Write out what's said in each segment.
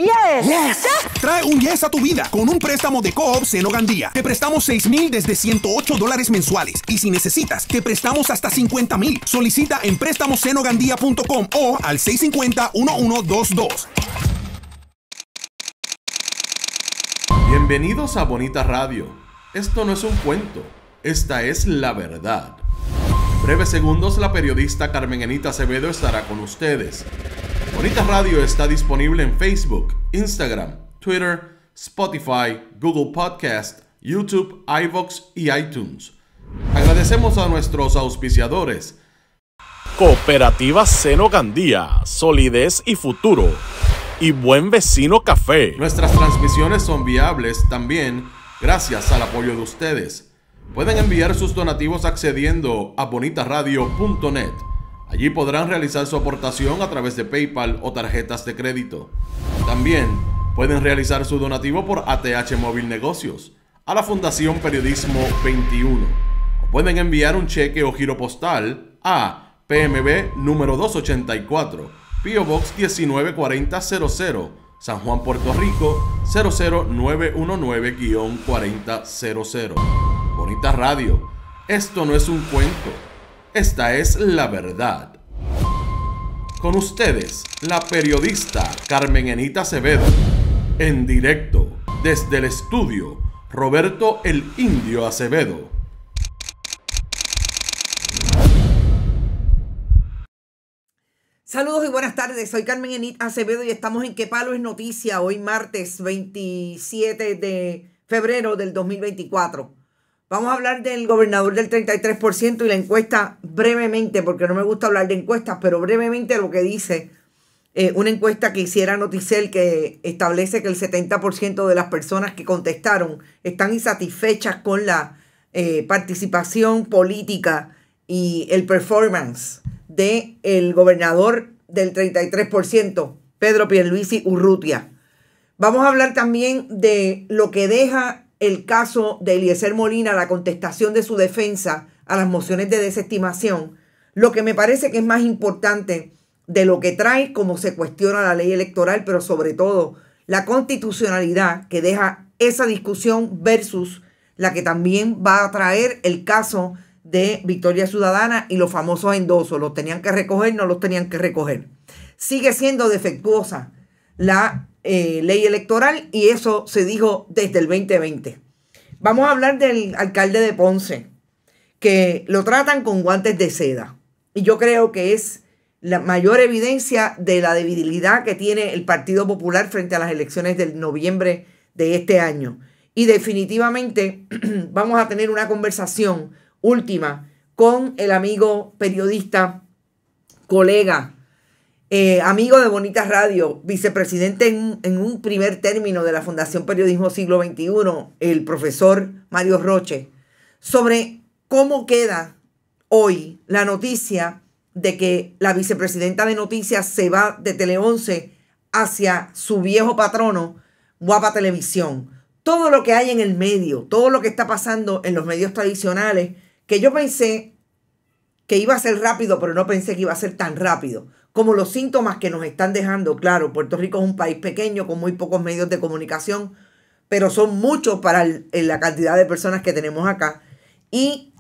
Yes. Yes. Trae un yes a tu vida con un préstamo de Co-op Seno Gandía. Te prestamos $6,000 desde $108 mensuales. Y si necesitas, te prestamos hasta $50,000. Solicita en préstamosenogandía.com o al 650-1122. Bienvenidos a Bonita Radio. Esto no es un cuento, esta es la verdad. Breves segundos, la periodista Carmen Enita Acevedo estará con ustedes. Bonita Radio está disponible en Facebook, Instagram, Twitter, Spotify, Google Podcast, YouTube, iVoox y iTunes. Agradecemos a nuestros auspiciadores. Cooperativa Seno Gandía, solidez y futuro. Y Buen Vecino Café. Nuestras transmisiones son viables también gracias al apoyo de ustedes. Pueden enviar sus donativos accediendo a bonitaradio.net. Allí podrán realizar su aportación a través de PayPal o tarjetas de crédito. También pueden realizar su donativo por ATH Móvil Negocios a la Fundación Periodismo 21. O pueden enviar un cheque o giro postal a PMB número 284, P.O. Box 194000, San Juan, Puerto Rico 00919-4000. Bonita Radio, esto no es un cuento. Esta es la verdad. Con ustedes, la periodista Carmen Enita Acevedo. En directo, desde el estudio, Roberto el Indio Acevedo. Saludos y buenas tardes, soy Carmen Enita Acevedo y estamos en ¿Qué Palo es Noticia? Hoy martes 27 de febrero del 2024. Vamos a hablar del gobernador del 33% y la encuesta brevemente, porque no me gusta hablar de encuestas, pero brevemente lo que dice una encuesta que hiciera Noticel que establece que el 70% de las personas que contestaron están insatisfechas con la participación política y el performance del gobernador del 33%, Pedro Pierluisi Urrutia. Vamos a hablar también de lo que deja el caso de Eliezer Molina, la contestación de su defensa a las mociones de desestimación, lo que me parece que es más importante de lo que trae, como se cuestiona la ley electoral, pero sobre todo la constitucionalidad que deja esa discusión versus la que también va a traer el caso de Victoria Ciudadana y los famosos endosos. ¿Los tenían que recoger? No los tenían que recoger. Sigue siendo defectuosa la ley electoral y eso se dijo desde el 2020. Vamos a hablar del alcalde de Ponce, que lo tratan con guantes de seda. Y yo creo que es la mayor evidencia de la debilidad que tiene el Partido Popular frente a las elecciones del noviembre de este año. Y definitivamente vamos a tener una conversación última con el amigo periodista, colega, amigo de Bonita Radio, vicepresidente en un primer término de la Fundación Periodismo Siglo XXI, el profesor Mario Roche, sobre cómo queda hoy la noticia de que la vicepresidenta de Noticias se va de Tele 11 hacia su viejo patrono, Guapa Televisión. Todo lo que hay en el medio, todo lo que está pasando en los medios tradicionales, que yo pensé que iba a ser rápido, pero no pensé que iba a ser tan rápido. Como los síntomas que nos están dejando. Claro, Puerto Rico es un país pequeño con muy pocos medios de comunicación, pero son muchos para la cantidad de personas que tenemos acá. Y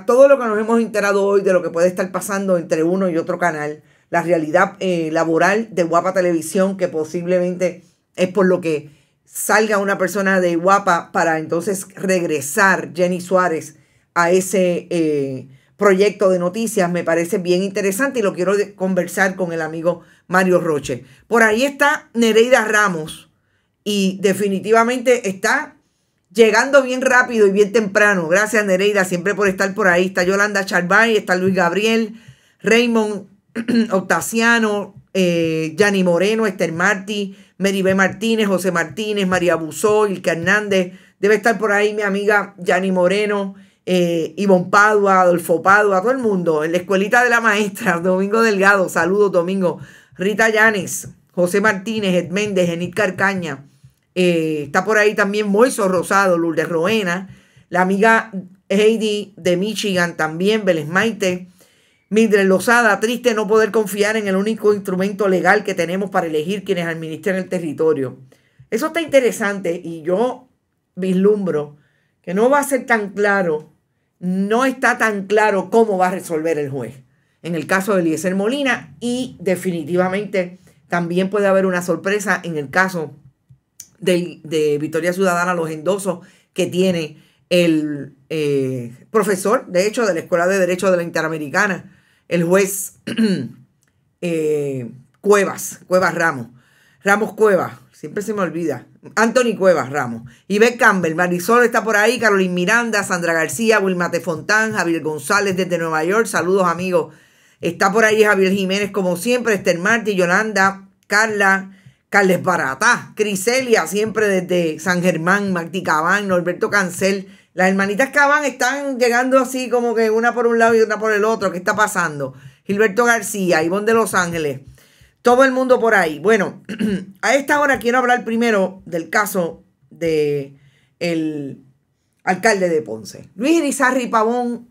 todo lo que nos hemos enterado hoy de lo que puede estar pasando entre uno y otro canal, la realidad laboral de Guapa Televisión, que posiblemente es por lo que salga una persona de Guapa para entonces regresar Jenny Suárez a ese proyecto de noticias, me parece bien interesante y lo quiero conversar con el amigo Mario Roche. Por ahí está Nereida Ramos y definitivamente está llegando bien rápido y bien temprano. Gracias, Nereida, siempre por estar por ahí. Está Yolanda Charbay, está Luis Gabriel, Raymond Octaciano, Yanni Moreno, Esther Martí, Meribé Martínez, José Martínez, María Buzó, Ilka Hernández. Debe estar por ahí mi amiga Yanni Moreno, Ivonne Padua, Adolfo Padua, todo el mundo, en la escuelita de la maestra, Domingo Delgado, saludos Domingo, Rita Llanes, José Martínez, Ed Méndez, Enid Carcaña, está por ahí también Moiso Rosado, Lourdes Roena, la amiga Heidi de Michigan también, Vélez Maite, Mildred Lozada, triste no poder confiar en el único instrumento legal que tenemos para elegir quienes administran el territorio. Eso está interesante y yo vislumbro que no va a ser tan claro, no está tan claro cómo va a resolver el juez en el caso de Eliezer Molina, y definitivamente también puede haber una sorpresa en el caso de Victoria Ciudadana, los endosos que tiene el profesor, de hecho, de la Escuela de Derecho de la Interamericana, el juez Cuevas Ramos Cuevas, siempre se me olvida, Anthony Cuevas Ramos, Ivette Campbell, Marisol está por ahí, Carolina Miranda, Sandra García, Wilmate Fontán, Javier González desde Nueva York, saludos amigos, está por ahí Javier Jiménez como siempre, Esther Martí, Yolanda, Carles Baratá, Criselia, siempre desde San Germán, Martí Cabán, Norberto Cancel. Las hermanitas Cabán están llegando así como que una por un lado y una por el otro. ¿Qué está pasando? Gilberto García, Ivonne de Los Ángeles, todo el mundo por ahí. Bueno, a esta hora quiero hablar primero del caso del alcalde de Ponce. Luis Irizarry Pavón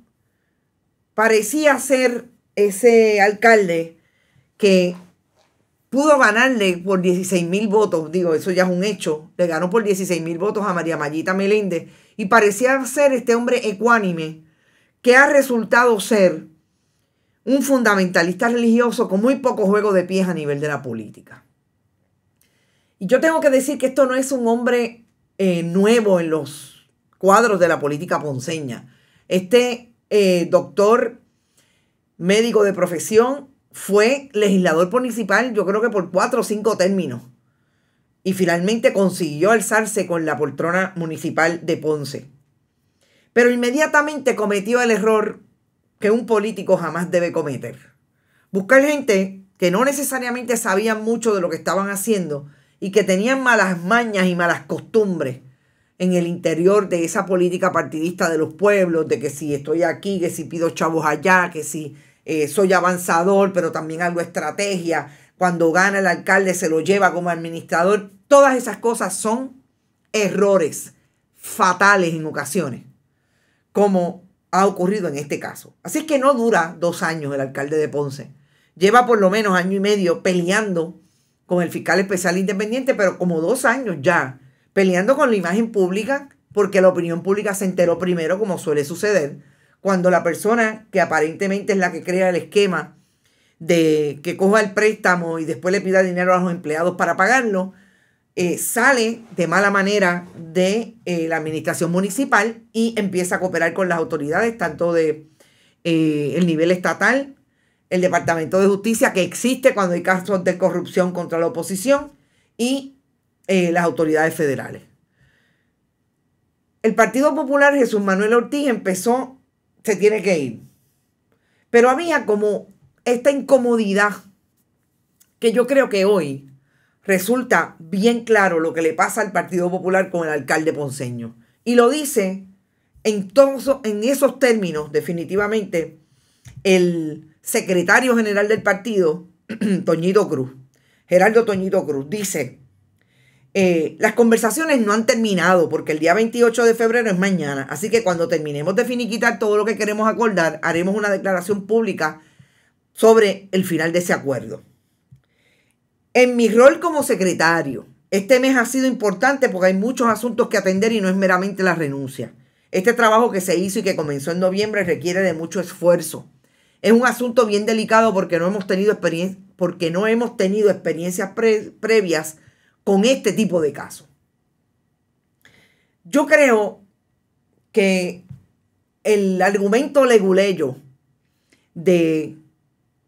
parecía ser ese alcalde que pudo ganarle por 16,000 votos, digo, eso ya es un hecho, le ganó por 16,000 votos a María Mayita Meléndez y parecía ser este hombre ecuánime que ha resultado ser un fundamentalista religioso con muy poco juego de pies a nivel de la política. Y yo tengo que decir que esto no es un hombre nuevo en los cuadros de la política ponceña. Este doctor médico de profesión fue legislador municipal, yo creo que por 4 o 5 términos. Y finalmente consiguió alzarse con la poltrona municipal de Ponce. Pero inmediatamente cometió el error que un político jamás debe cometer. Buscar gente que no necesariamente sabían mucho de lo que estaban haciendo y que tenían malas mañas y malas costumbres en el interior de esa política partidista de los pueblos, de que si estoy aquí, que si pido chavos allá, que si soy avanzador, pero también algo estrategia. Cuando gana el alcalde se lo lleva como administrador. Todas esas cosas son errores fatales en ocasiones, como ha ocurrido en este caso. Así que no dura 2 años el alcalde de Ponce. Lleva por lo menos 1 año y medio peleando con el fiscal especial independiente, pero como 2 años ya peleando con la imagen pública, porque la opinión pública se enteró primero, como suele suceder, cuando la persona que aparentemente es la que crea el esquema de que coja el préstamo y después le pida dinero a los empleados para pagarlo, sale de mala manera de la administración municipal y empieza a cooperar con las autoridades, tanto de el nivel estatal, el Departamento de Justicia, que existe cuando hay casos de corrupción contra la oposición, y las autoridades federales. El Partido Popular, Jesús Manuel Ortiz, se tiene que ir. Pero había como esta incomodidad que yo creo que hoy resulta bien claro lo que le pasa al Partido Popular con el alcalde ponceño. Y lo dice en esos términos, definitivamente, el secretario general del partido, Toñito Cruz, Gerardo Toñito Cruz, dice: las conversaciones no han terminado porque el día 28 de febrero es mañana. Así que cuando terminemos de finiquitar todo lo que queremos acordar, haremos una declaración pública sobre el final de ese acuerdo. En mi rol como secretario, este mes ha sido importante porque hay muchos asuntos que atender y no es meramente la renuncia. Este trabajo que se hizo y que comenzó en noviembre requiere de mucho esfuerzo. Es un asunto bien delicado porque no hemos tenido experiencias previas con este tipo de casos. Yo creo que el argumento leguleyo de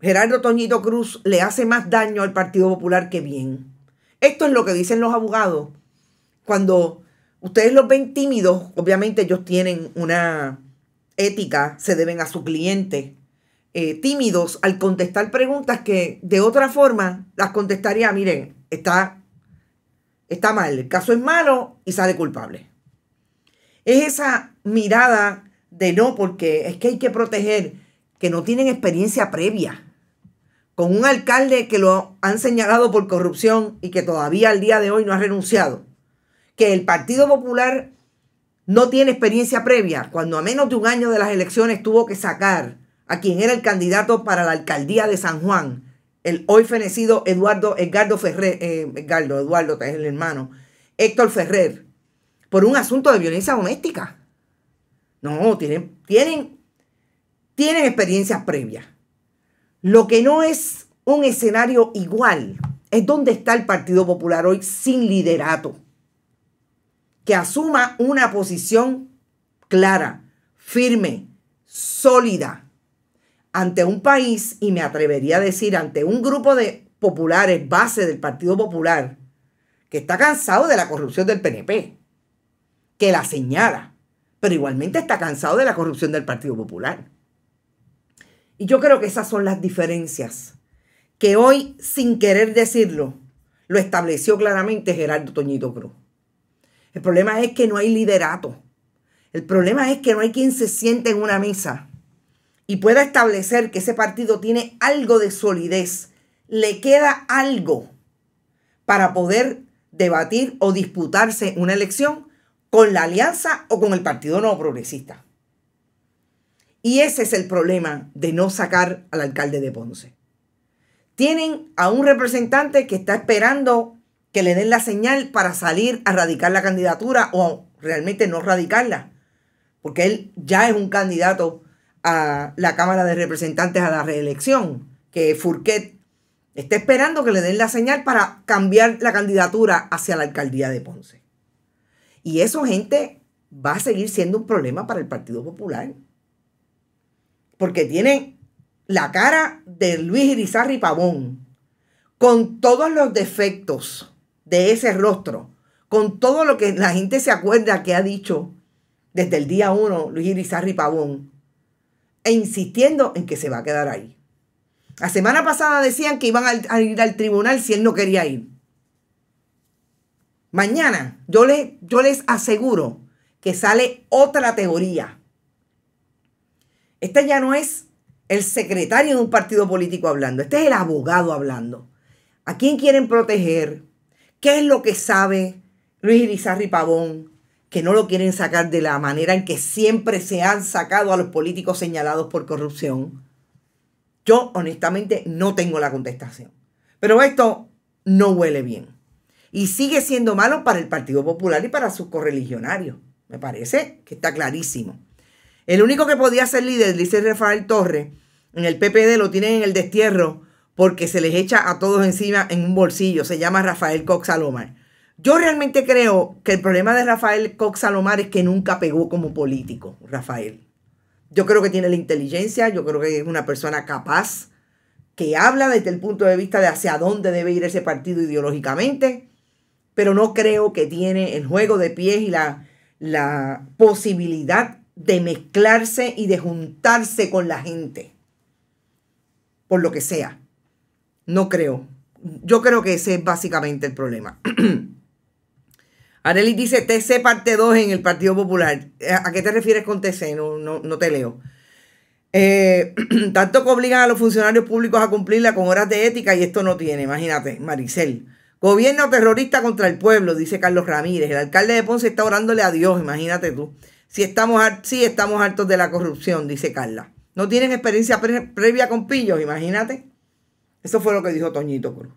Gerardo Toñito Cruz le hace más daño al Partido Popular que bien. Esto es lo que dicen los abogados. Cuando ustedes los ven tímidos, obviamente ellos tienen una ética, se deben a su cliente. Tímidos al contestar preguntas que de otra forma las contestaría: miren, está mal, el caso es malo y sale culpable. Es esa mirada de no, porque es que hay que proteger, que no tienen experiencia previa. Con un alcalde que lo han señalado por corrupción y que todavía al día de hoy no ha renunciado. Que el Partido Popular no tiene experiencia previa, cuando a menos de 1 año de las elecciones tuvo que sacar a quien era el candidato para la alcaldía de San Juan, el hoy fenecido Eduardo Ferrer, Eduardo es el hermano, Héctor Ferrer, por un asunto de violencia doméstica. No, tienen experiencias previas. Lo que no es un escenario igual es donde está el Partido Popular hoy sin liderato, que asuma una posición clara, firme, sólida, ante un país, y me atrevería a decir ante un grupo de populares, base del Partido Popular, que está cansado de la corrupción del PNP, que la señala, pero igualmente está cansado de la corrupción del Partido Popular. Y yo creo que esas son las diferencias que hoy, sin querer decirlo, lo estableció claramente Gerardo Toñito Cruz. El problema es que no hay liderato. El problema es que no hay quien se siente en una mesa y pueda establecer que ese partido tiene algo de solidez, le queda algo para poder debatir o disputarse una elección con la alianza o con el Partido Nuevo Progresista. Y ese es el problema de no sacar al alcalde de Ponce. Tienen a un representante que está esperando que le den la señal para salir a radicar la candidatura o realmente no radicarla, porque él ya es un candidato a la Cámara de Representantes a la reelección, que Fourquet está esperando que le den la señal para cambiar la candidatura hacia la alcaldía de Ponce. Y eso, gente, va a seguir siendo un problema para el Partido Popular, porque tiene la cara de Luis Irizarry Pavón, con todos los defectos de ese rostro, con todo lo que la gente se acuerda que ha dicho desde el día 1 Luis Irizarry Pavón, e insistiendo en que se va a quedar ahí. La semana pasada decían que iban a ir al tribunal si él no quería ir. Mañana yo les aseguro que sale otra teoría. Este ya no es el secretario de un partido político hablando, este es el abogado hablando. ¿A quién quieren proteger? ¿Qué es lo que sabe Luis Irizarry Pavón, que no lo quieren sacar de la manera en que siempre se han sacado a los políticos señalados por corrupción? Yo, honestamente, no tengo la contestación. Pero esto no huele bien. Y sigue siendo malo para el Partido Popular y para sus correligionarios. Me parece que está clarísimo. El único que podía ser líder, dice Rafael Torres, en el PPD lo tienen en el destierro porque se les echa a todos encima en un bolsillo. Se llama Rafael Cox Salomar. Yo realmente creo que el problema de Rafael Cox Salomar es que nunca pegó como político, Rafael. Yo creo que tiene la inteligencia, yo creo que es una persona capaz, que habla desde el punto de vista de hacia dónde debe ir ese partido ideológicamente, pero no creo que tiene el juego de pies y la posibilidad de mezclarse y de juntarse con la gente, por lo que sea. No creo. Yo creo que ese es básicamente el problema. Arely dice TC parte 2 en el Partido Popular. ¿A qué te refieres con TC? No te leo. Tanto que obligan a los funcionarios públicos a cumplirla con horas de ética y esto no tiene. Imagínate, Maricel. Gobierno terrorista contra el pueblo, dice Carlos Ramírez. El alcalde de Ponce está orándole a Dios, imagínate tú. Sí estamos hartos de la corrupción, dice Carla. No tienen experiencia previa con pillos, imagínate. Eso fue lo que dijo Toñito Cruz.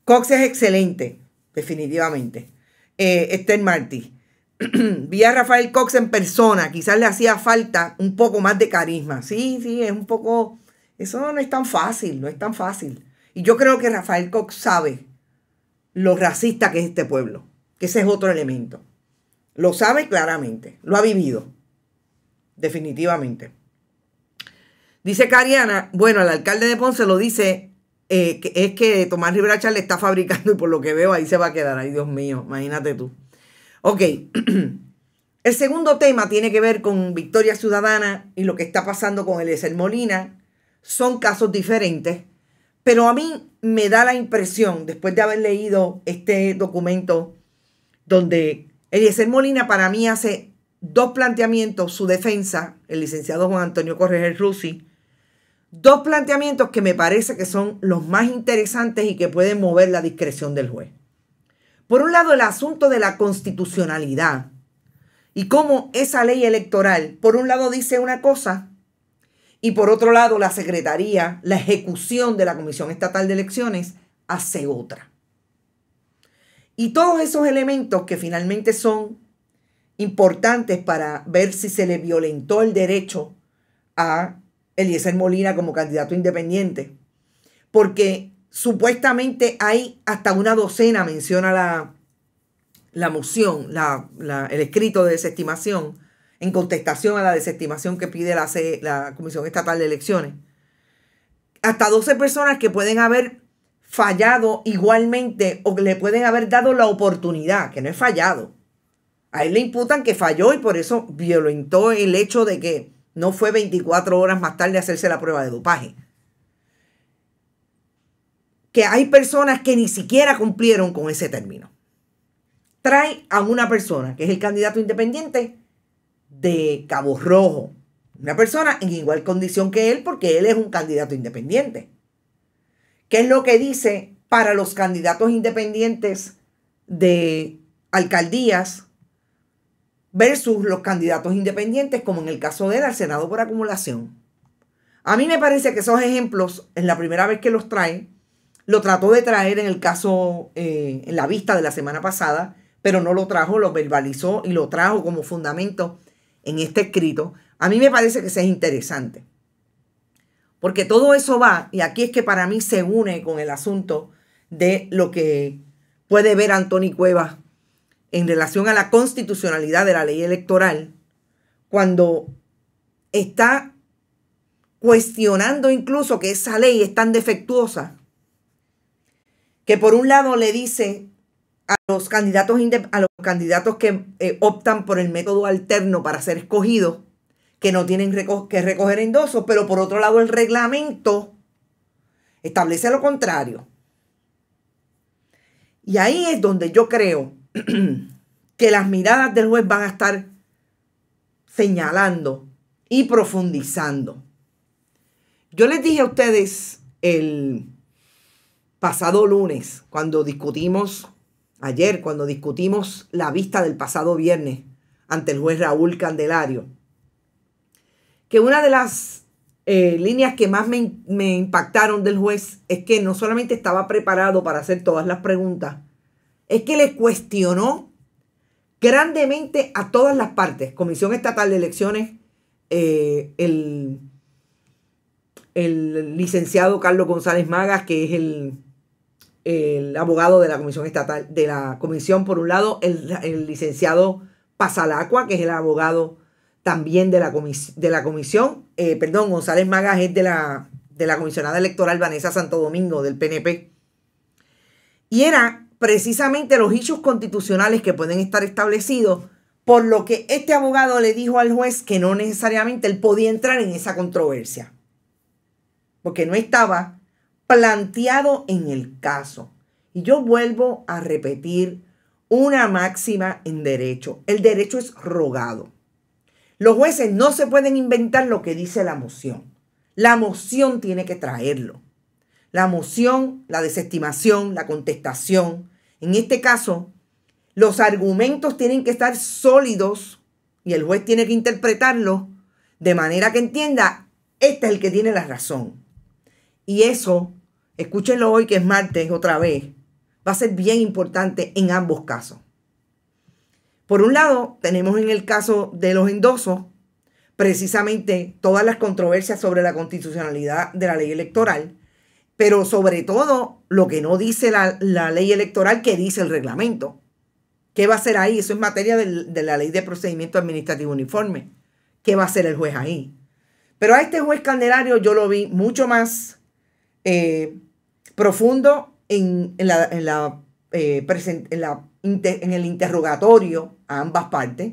Cox es excelente, definitivamente. Esther Martí. Vi a Rafael Cox en persona. Quizás le hacía falta un poco más de carisma. Sí, es un poco... Eso no es tan fácil, no es tan fácil. Y yo creo que Rafael Cox sabe lo racista que es este pueblo. Que ese es otro elemento. Lo sabe claramente. Lo ha vivido. Definitivamente. Dice Cariana, bueno, el alcalde de Ponce lo dice... es que Tomás Rivera Chats le está fabricando y por lo que veo ahí se va a quedar. Ay, Dios mío, imagínate tú. Ok, el segundo tema tiene que ver con Victoria Ciudadana y lo que está pasando con Eliezer Molina. Son casos diferentes, pero a mí me da la impresión, después de haber leído este documento, donde Eliezer Molina para mí hace dos planteamientos, su defensa, el licenciado Juan Antonio Correger Rusi, dos planteamientos que me parece que son los más interesantes y que pueden mover la discreción del juez. Por un lado, el asunto de la constitucionalidad y cómo esa ley electoral, por un lado dice una cosa Y por otro lado, la Secretaría, la ejecución de la Comisión Estatal de Elecciones, hace otra. Y todos esos elementos que finalmente son importantes para ver si se le violentó el derecho a Eliezer Molina como candidato independiente. Porque supuestamente hay hasta una docena, menciona la moción, el escrito de desestimación, en contestación a la desestimación que pide la Comisión Estatal de Elecciones. Hasta 12 personas que pueden haber fallado igualmente o le pueden haber dado la oportunidad, que no es fallado. A él le imputan que falló y por eso violentó el hecho de que no fue 24 horas más tarde a hacerse la prueba de dopaje. Que hay personas que ni siquiera cumplieron con ese término. Trae a una persona que es el candidato independiente de Cabo Rojo. Una persona en igual condición que él porque él es un candidato independiente. ¿Qué es lo que dice para los candidatos independientes de alcaldías versus los candidatos independientes, como en el caso de él, al Senado por acumulación? A mí me parece que esos ejemplos, es la primera vez que los trae, lo trató de traer en el caso, en la vista de la semana pasada, pero no lo trajo, lo verbalizó y lo trajo como fundamento en este escrito. A mí me parece que eso es interesante. Porque todo eso va, y aquí es que para mí se une con el asunto de lo que puede ver Antoni Cuevas en relación a la constitucionalidad de la ley electoral, cuando está cuestionando incluso que esa ley es tan defectuosa, que por un lado le dice a los candidatos que optan por el método alterno para ser escogidos, que no tienen que recoger endosos, pero por otro lado el reglamento establece lo contrario. Y ahí es donde yo creo que las miradas del juez van a estar señalando y profundizando. Yo les dije a ustedes el pasado lunes, cuando discutimos la vista del pasado viernes ante el juez Raúl Candelario, que una de las líneas que más me impactaron del juez es que no solamente estaba preparado para hacer todas las preguntas, es que le cuestionó grandemente a todas las partes, Comisión Estatal de Elecciones, el licenciado Carlos González Magas, que es el abogado de la Comisión Estatal, de la Comisión, por un lado, el licenciado Pasalacua, que es el abogado también de la comisión, González Magas es de la comisionada electoral Vanessa Santo Domingo, del PNP. Y era precisamente los issues constitucionales que pueden estar establecidos, por lo que este abogado le dijo al juez que no necesariamente él podía entrar en esa controversia, porque no estaba planteado en el caso. Y yo vuelvo a repetir una máxima en derecho. El derecho es rogado. Los jueces no se pueden inventar lo que dice la moción. La moción tiene que traerlo. La moción, la desestimación, la contestación. En este caso, los argumentos tienen que estar sólidos y el juez tiene que interpretarlos de manera que entienda, este es el que tiene la razón. Y eso, escúchenlo hoy que es martes otra vez, va a ser bien importante en ambos casos. Por un lado, tenemos en el caso de los endosos, precisamente todas las controversias sobre la constitucionalidad de la ley electoral, pero sobre todo lo que no dice la ley electoral, que dice el reglamento. ¿Qué va a hacer ahí? Eso es materia de la ley de procedimiento administrativo uniforme. ¿Qué va a hacer el juez ahí? Pero a este juez Candelario yo lo vi mucho más profundo en el interrogatorio a ambas partes,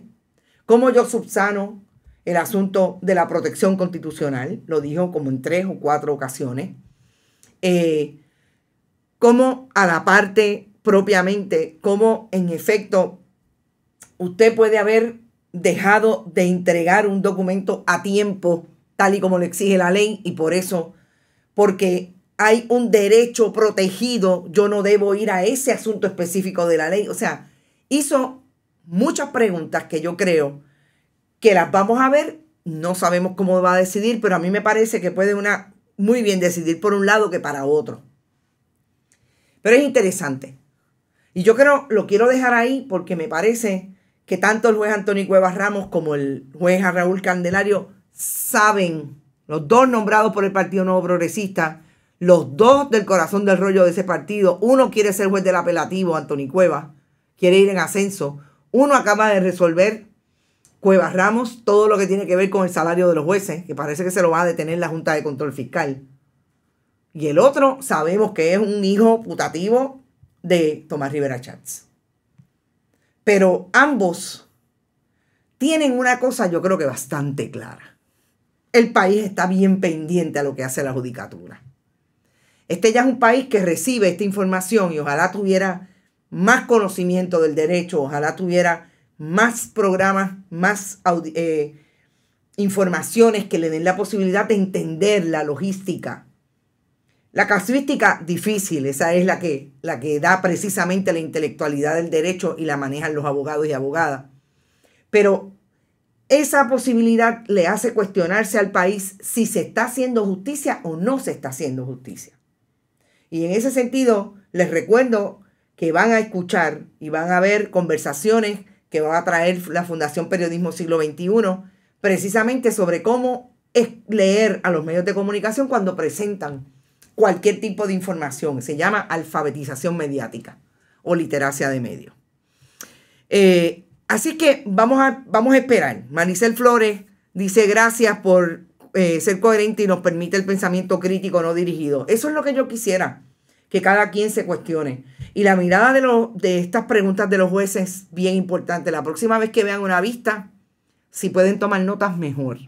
cómo yo subsano el asunto de la protección constitucional, lo dijo como en 3 o 4 ocasiones, cómo a la parte propiamente, cómo en efecto usted puede haber dejado de entregar un documento a tiempo, tal y como lo exige la ley, y por eso, porque hay un derecho protegido, yo no debo ir a ese asunto específico de la ley. O sea, hizo muchas preguntas que yo creo que las vamos a ver no sabemos cómo va a decidir, pero a mí me parece que puede muy bien decidir por un lado que para otro. Pero es interesante. Y yo lo quiero dejar ahí porque me parece que tanto el juez Antonio Cuevas Ramos como el juez Raúl Candelario saben, los dos nombrados por el Partido Nuevo Progresista, los dos del corazón del rollo de ese partido. Uno quiere ser juez del apelativo, Antonio Cuevas, quiere ir en ascenso. Uno acaba de resolver, Cuevas Ramos, todo lo que tiene que ver con el salario de los jueces, que parece que se lo va a detener la Junta de Control Fiscal. Y el otro sabemos que es un hijo putativo de Tomás Rivera Chats. Pero ambos tienen una cosa, yo creo que bastante clara. El país está bien pendiente a lo que hace la judicatura. Este ya es un país que recibe esta información y ojalá tuviera más conocimiento del derecho, ojalá tuviera más programas, más informaciones que le den la posibilidad de entender la logística. La casuística difícil, esa es la que da precisamente la intelectualidad del derecho y la manejan los abogados y abogadas. Pero esa posibilidad le hace cuestionarse al país si se está haciendo justicia o no se está haciendo justicia. Y en ese sentido, les recuerdo que van a escuchar y van a ver conversaciones que va a traer la Fundación Periodismo Siglo XXI, precisamente sobre cómo es leer a los medios de comunicación cuando presentan cualquier tipo de información. Se llama alfabetización mediática o literacia de medios. Así que vamos a esperar. Maricel Flores dice gracias por ser coherente y nos permite el pensamiento crítico no dirigido. Eso es lo que yo quisiera, que cada quien se cuestione. Y la mirada de estas preguntas de los jueces es bien importante. La próxima vez que vean una vista, si pueden tomar notas, mejor.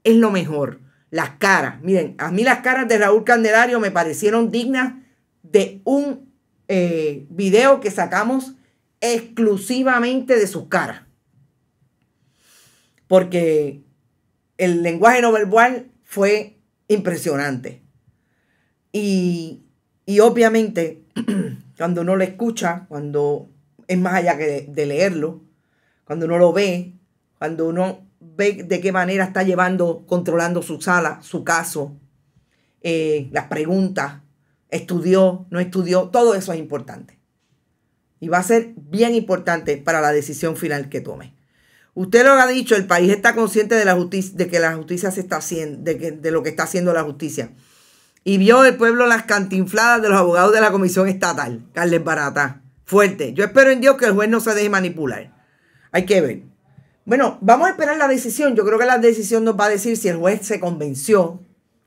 Es lo mejor. Las caras. Miren, a mí las caras de Raúl Candelario me parecieron dignas de un video que sacamos exclusivamente de sus caras. Porque el lenguaje no verbal fue impresionante. Y obviamente, cuando uno lo escucha, cuando es más allá que de leerlo, cuando uno lo ve, cuando uno ve de qué manera está controlando su sala, su caso, las preguntas, estudió, no estudió, todo eso es importante. Y va a ser bien importante para la decisión final que tome. Usted lo ha dicho, el país está consciente de la justicia, de que la justicia se está haciendo, de lo que está haciendo la justicia. Y vio el pueblo las cantinfladas de los abogados de la Comisión Estatal. Carles Barata, fuerte. Yo espero en Dios que el juez no se deje manipular. Hay que ver. Bueno, vamos a esperar la decisión. Yo creo que la decisión nos va a decir si el juez se convenció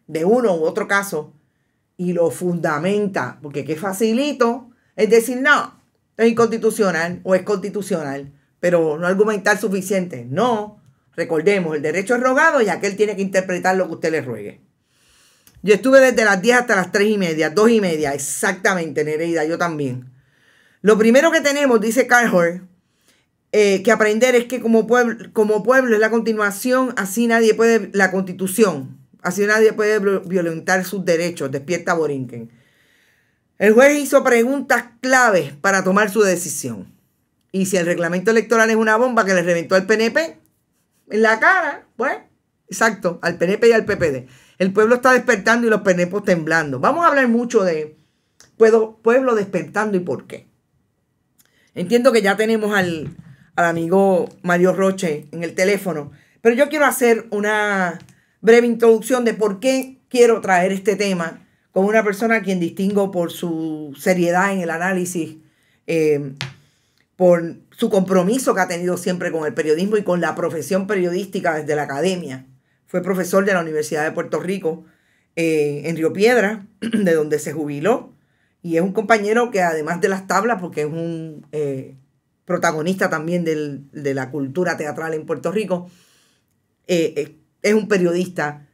de uno u otro caso y lo fundamenta. Porque qué facilito es decir, no, es inconstitucional o es constitucional, pero no argumentar suficiente. No, recordemos, el derecho es rogado y aquel tiene que interpretar lo que usted le ruegue. Yo estuve desde las 10 hasta las 3:30, 2:30, exactamente, Nereida, yo también. Lo primero que tenemos, dice Carhart, que aprender es que como pueblo es la continuación, así nadie puede, la Constitución, así nadie puede violentar sus derechos, despierta Borinquen. El juez hizo preguntas claves para tomar su decisión. Y si el reglamento electoral es una bomba que le reventó al PNP en la cara, pues, exacto, al PNP y al PPD. El pueblo está despertando y los penepos temblando. Vamos a hablar mucho de pueblo despertando y por qué. Entiendo que ya tenemos al amigo Mario Roche en el teléfono, pero yo quiero hacer una breve introducción de por qué quiero traer este tema con una persona a quien distingo por su seriedad en el análisis, por su compromiso que ha tenido siempre con el periodismo y con la profesión periodística desde la academia. Fue profesor de la Universidad de Puerto Rico en Río Piedras, de donde se jubiló. Y es un compañero que además de las tablas, porque es un protagonista también de la cultura teatral en Puerto Rico, es un periodista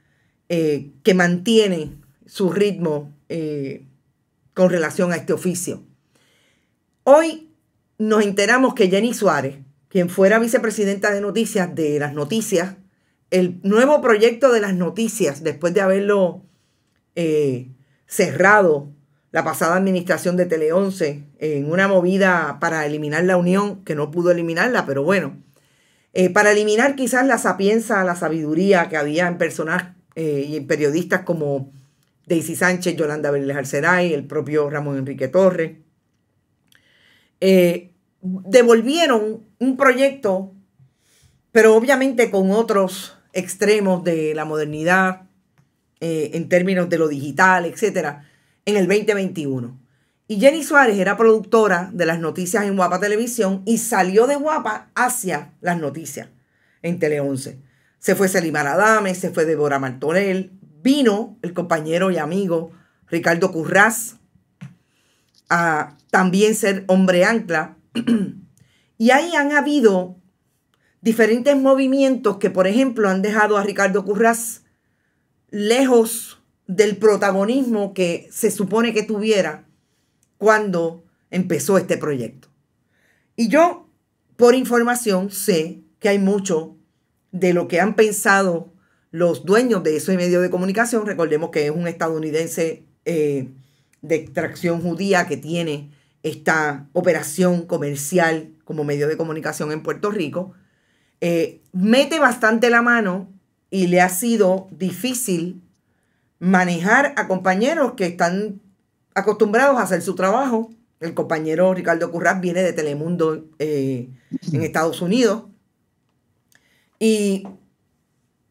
que mantiene su ritmo con relación a este oficio. Hoy nos enteramos que Jenny Suárez, quien fuera vicepresidenta de Noticias, de las Noticias, el nuevo proyecto de las Noticias, después de haberlo cerrado la pasada administración de Tele 11 en una movida para eliminar la unión, que no pudo eliminarla, pero bueno, para eliminar quizás la sapienza, la sabiduría que había en personas y en periodistas como Daisy Sánchez, Yolanda Vélez Arceray, el propio Ramón Enrique Torres. Devolvieron un proyecto, pero obviamente con otros extremos de la modernidad, en términos de lo digital, etcétera, en el 2021. Y Jenny Suárez era productora de las noticias en Guapa Televisión y salió de Guapa hacia las noticias en Tele 11. Se fue Celimar Adames, se fue Débora Martorell, vino el compañero y amigo Ricardo Currás a también ser hombre ancla. Y ahí han habido diferentes movimientos que, por ejemplo, han dejado a Ricardo Currás lejos del protagonismo que se supone que tuviera cuando empezó este proyecto. Y yo, por información, sé que hay mucho de lo que han pensado los dueños de ese medio de comunicación. Recordemos que es un estadounidense de extracción judía que tiene esta operación comercial como medio de comunicación en Puerto Rico. Mete bastante la mano y le ha sido difícil manejar a compañeros que están acostumbrados a hacer su trabajo. El compañero Ricardo Currás viene de Telemundo en Estados Unidos y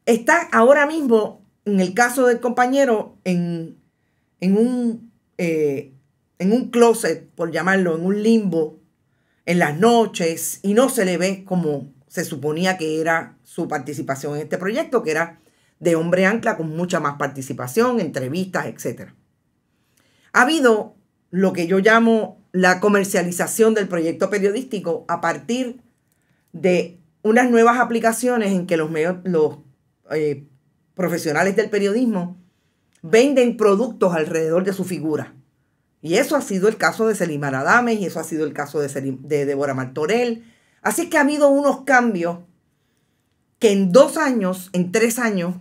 está ahora mismo, en el caso del compañero, en un closet, por llamarlo, en un limbo, en las noches, y no se le ve como se suponía que era su participación en este proyecto, que era de hombre ancla con mucha más participación, entrevistas, etc. Ha habido lo que yo llamo la comercialización del proyecto periodístico a partir de unas nuevas aplicaciones en que los profesionales del periodismo venden productos alrededor de su figura. Y eso ha sido el caso de Celimar Adames y eso ha sido el caso de Débora Martorell. Así que ha habido unos cambios que en 2 años, en 3 años,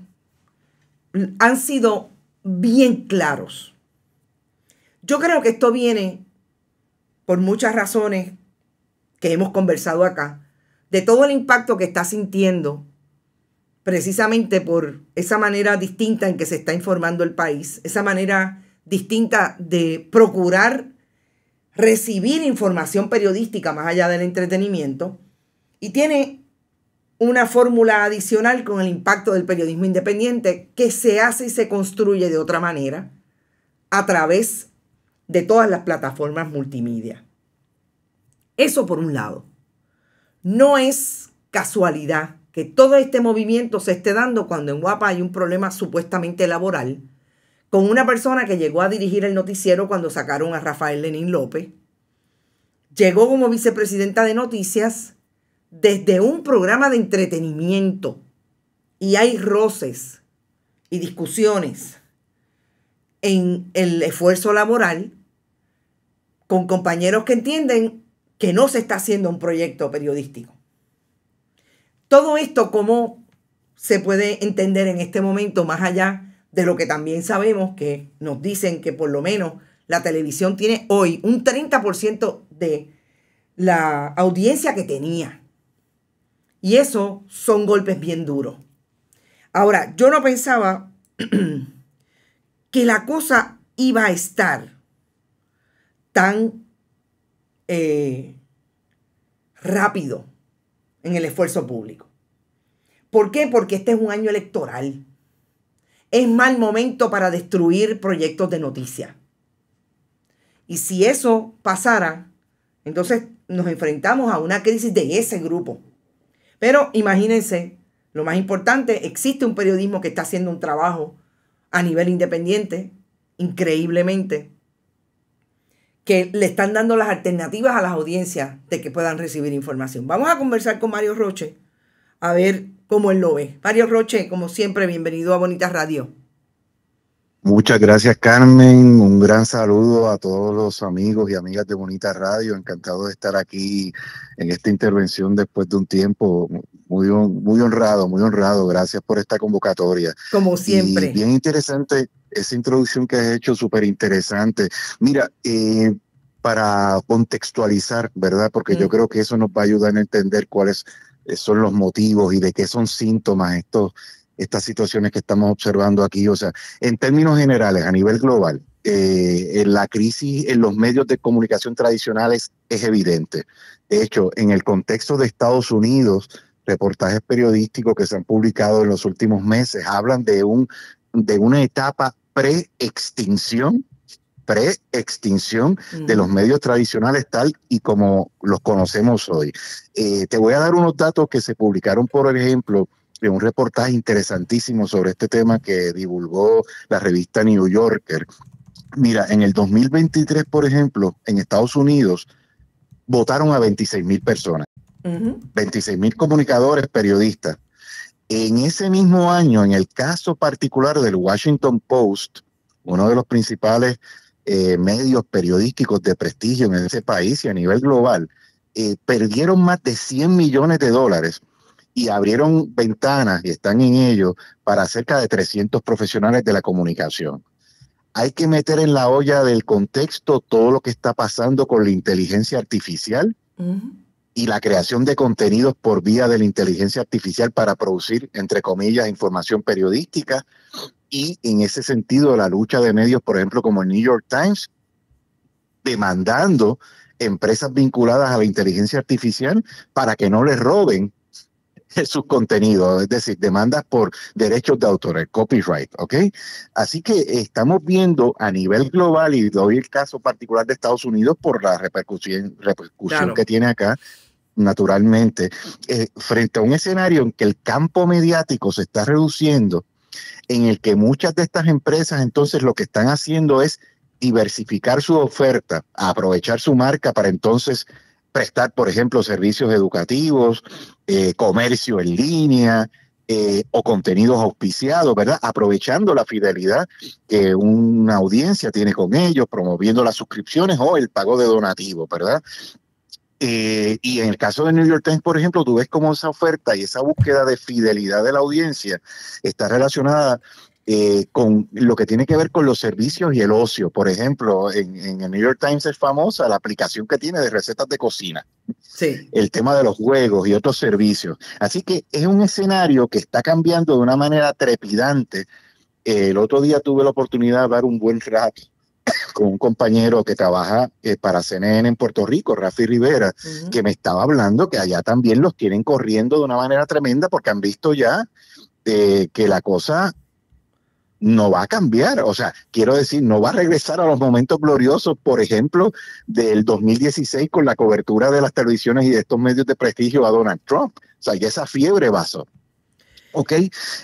han sido bien claros. Yo creo que esto viene por muchas razones que hemos conversado acá, de todo el impacto que está sintiendo precisamente por esa manera distinta en que se está informando el país, esa manera distinta de procurar recibir información periodística más allá del entretenimiento, y tiene una fórmula adicional con el impacto del periodismo independiente que se hace y se construye de otra manera a través de todas las plataformas multimedia. Eso por un lado. No es casualidad que todo este movimiento se esté dando cuando en Guapa hay un problema supuestamente laboral con una persona que llegó a dirigir el noticiero cuando sacaron a Rafael Lenín López. Llegó como vicepresidenta de noticias desde un programa de entretenimiento y hay roces y discusiones en el esfuerzo laboral con compañeros que entienden que no se está haciendo un proyecto periodístico. Todo esto, ¿cómo se puede entender en este momento, más allá de lo que también sabemos que nos dicen que por lo menos la televisión tiene hoy un 30% de la audiencia que tenía? Y eso son golpes bien duros. Ahora, yo no pensaba que la cosa iba a estar tan rápido en el esfuerzo público. ¿Por qué? Porque este es un año electoral. Es mal momento para destruir proyectos de noticias. Y si eso pasara, entonces nos enfrentamos a una crisis de ese grupo. Pero imagínense, lo más importante, existe un periodismo que está haciendo un trabajo a nivel independiente, increíblemente, que le están dando las alternativas a las audiencias de que puedan recibir información. Vamos a conversar con Mario Roche, a ver cómo él lo ve. Mario Roche, como siempre, bienvenido a Bonita Radio. Muchas gracias, Carmen. Un gran saludo a todos los amigos y amigas de Bonita Radio. Encantado de estar aquí en esta intervención después de un tiempo. Muy honrado, muy honrado. Gracias por esta convocatoria. Como siempre. Y bien interesante esa introducción que has hecho, súper interesante. Mira, para contextualizar, ¿verdad? Porque yo creo que eso nos va a ayudar a entender cuál es son los motivos y de qué son síntomas estas situaciones que estamos observando aquí. O sea, en términos generales, a nivel global, la crisis en los medios de comunicación tradicionales es evidente. De hecho, en el contexto de Estados Unidos, reportajes periodísticos que se han publicado en los últimos meses hablan de una etapa preextinción de los medios tradicionales tal y como los conocemos hoy. Te voy a dar unos datos que se publicaron, por ejemplo, en un reportaje interesantísimo sobre este tema que divulgó la revista New Yorker. Mira, en el 2023, por ejemplo, en Estados Unidos, votaron a 26,000 personas, 26,000 comunicadores, periodistas. En ese mismo año, en el caso particular del Washington Post, uno de los principales medios periodísticos de prestigio en ese país y a nivel global, perdieron más de $100 millones y abrieron ventanas, y están en ello, para cerca de 300 profesionales de la comunicación. Hay que meter en la olla del contexto todo lo que está pasando con la inteligencia artificial y la creación de contenidos por vía de la inteligencia artificial para producir, entre comillas, información periodística. Y en ese sentido, la lucha de medios, por ejemplo, como el New York Times, demandando empresas vinculadas a la inteligencia artificial para que no les roben sus contenidos, es decir, demandas por derechos de autor, el copyright, ¿ok? Así que estamos viendo a nivel global, y doy el caso particular de Estados Unidos por la repercusión claro, que tiene acá, naturalmente, frente a un escenario en que el campo mediático se está reduciendo, en el que muchas de estas empresas entonces lo que están haciendo es diversificar su oferta, aprovechar su marca para entonces prestar, por ejemplo, servicios educativos, comercio en línea o contenidos auspiciados, ¿verdad? Aprovechando la fidelidad que una audiencia tiene con ellos, promoviendo las suscripciones o el pago de donativos, ¿verdad? Y en el caso de New York Times, por ejemplo, tú ves cómo esa oferta y esa búsqueda de fidelidad de la audiencia está relacionada con lo que tiene que ver con los servicios y el ocio. Por ejemplo, en el New York Times es famosa la aplicación que tiene de recetas de cocina. Sí. El tema de los juegos y otros servicios. Así que es un escenario que está cambiando de una manera trepidante. El otro día tuve la oportunidad de dar un buen rato con un compañero que trabaja para CNN en Puerto Rico, Rafi Rivera, que me estaba hablando que allá también los tienen corriendo de una manera tremenda porque han visto ya que la cosa no va a cambiar. O sea, quiero decir, no va a regresar a los momentos gloriosos, por ejemplo, del 2016 con la cobertura de las televisiones y de estos medios de prestigio a Donald Trump. O sea, ya esa fiebre pasó. ¿Ok?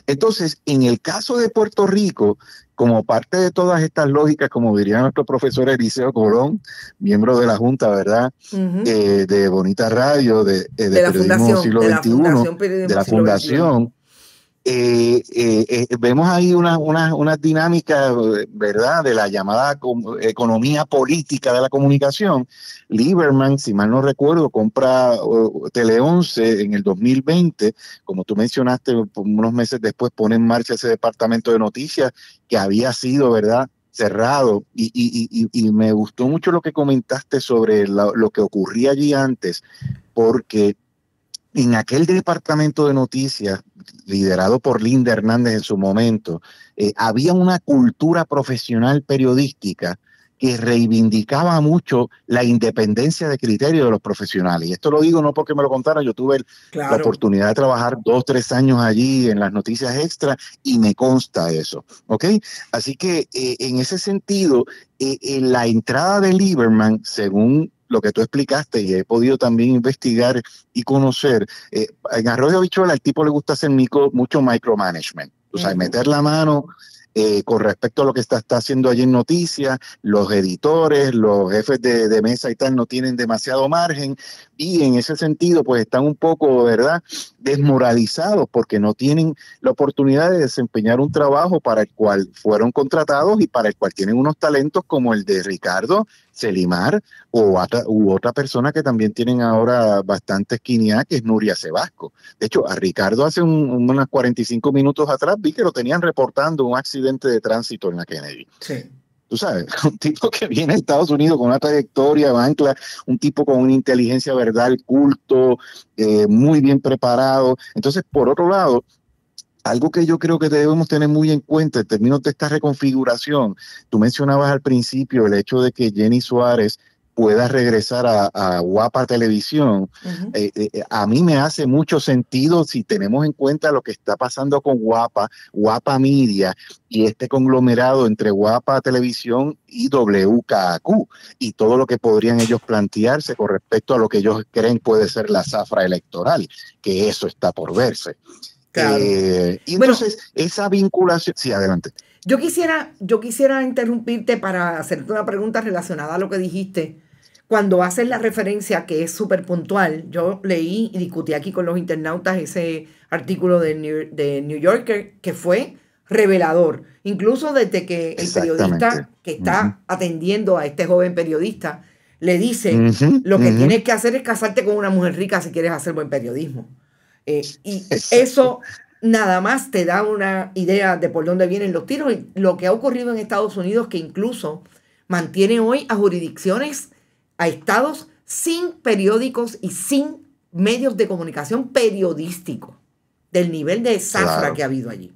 Entonces, en el caso de Puerto Rico, como parte de todas estas lógicas, como diría nuestro profesor Eliseo Colón, miembro de la Junta, ¿verdad? De Bonita Radio, de la Fundación Siglo XXI, de la Fundación. Vemos ahí una dinámica, ¿verdad?, de la llamada economía política de la comunicación. Lieberman, si mal no recuerdo, compra Tele 11 en el 2020, como tú mencionaste, unos meses después pone en marcha ese departamento de noticias que había sido, ¿verdad?, cerrado, y me gustó mucho lo que comentaste sobre lo que ocurría allí antes, porque en aquel departamento de noticias, liderado por Linda Hernández en su momento, había una cultura profesional periodística que reivindicaba mucho la independencia de criterio de los profesionales. Y esto lo digo no porque me lo contaron, yo tuve la oportunidad de trabajar 2-3 años allí en las noticias extra y me consta eso, ¿ok? Así que en ese sentido, la entrada de Lieberman, según lo que tú explicaste y he podido también investigar y conocer, en Arroyo Habichuela al tipo le gusta hacer mucho micromanagement, o sea, meter la mano con respecto a lo que está haciendo allí en noticias. Los editores, los jefes de mesa y tal no tienen demasiado margen y en ese sentido pues están un poco, ¿verdad?, desmoralizados porque no tienen la oportunidad de desempeñar un trabajo para el cual fueron contratados y para el cual tienen unos talentos como el de Ricardo Celimar u otra persona que también tienen ahora bastante esquinidad, que es Nuria Sebasco. De hecho, a Ricardo hace unos 45 minutos atrás vi que lo tenían reportando un accidente de tránsito en la Kennedy. Sí. Tú sabes, un tipo que viene de Estados Unidos con una trayectoria, ancla, un tipo con una inteligencia verbal, culto, muy bien preparado. Entonces, por otro lado, algo que yo creo que debemos tener muy en cuenta en términos de esta reconfiguración, tú mencionabas al principio el hecho de que Jenny Suárez pueda regresar a Guapa Televisión. A mí me hace mucho sentido si tenemos en cuenta lo que está pasando con Guapa Media y este conglomerado entre Guapa Televisión y WKQ y todo lo que podrían ellos plantearse con respecto a lo que ellos creen puede ser la zafra electoral, que eso está por verse. Claro. Y entonces, esa vinculación... Sí, adelante. Yo quisiera interrumpirte para hacerte una pregunta relacionada a lo que dijiste. Cuando haces la referencia, que es súper puntual, yo leí y discutí aquí con los internautas ese artículo de New Yorker que fue revelador. Incluso desde que el periodista que está atendiendo a este joven periodista le dice, lo que tienes que hacer es casarte con una mujer rica si quieres hacer buen periodismo. Y eso nada más te da una idea de por dónde vienen los tiros. Y lo que ha ocurrido en Estados Unidos, que incluso mantiene hoy a jurisdicciones, a estados sin periódicos y sin medios de comunicación periodísticos, del nivel de zafra que ha habido allí.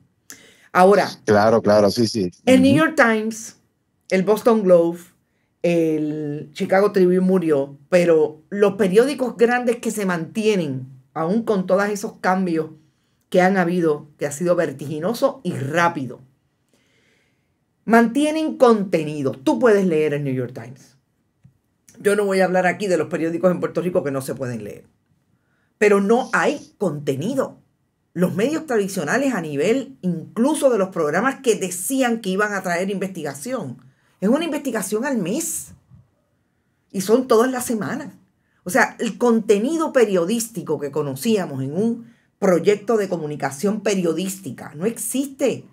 Ahora, claro, sí. El New York Times, el Boston Globe, el Chicago Tribune murió, pero los periódicos grandes que se mantienen, aún con todos esos cambios que han habido, que ha sido vertiginoso y rápido, mantienen contenido. Tú puedes leer el New York Times. Yo no voy a hablar aquí de los periódicos en Puerto Rico que no se pueden leer. Pero no hay contenido. Los medios tradicionales a nivel incluso de los programas que decían que iban a traer investigación. Es una investigación al mes. Y son todas las semanas. O sea, el contenido periodístico que conocíamos en un proyecto de comunicación periodística no existe.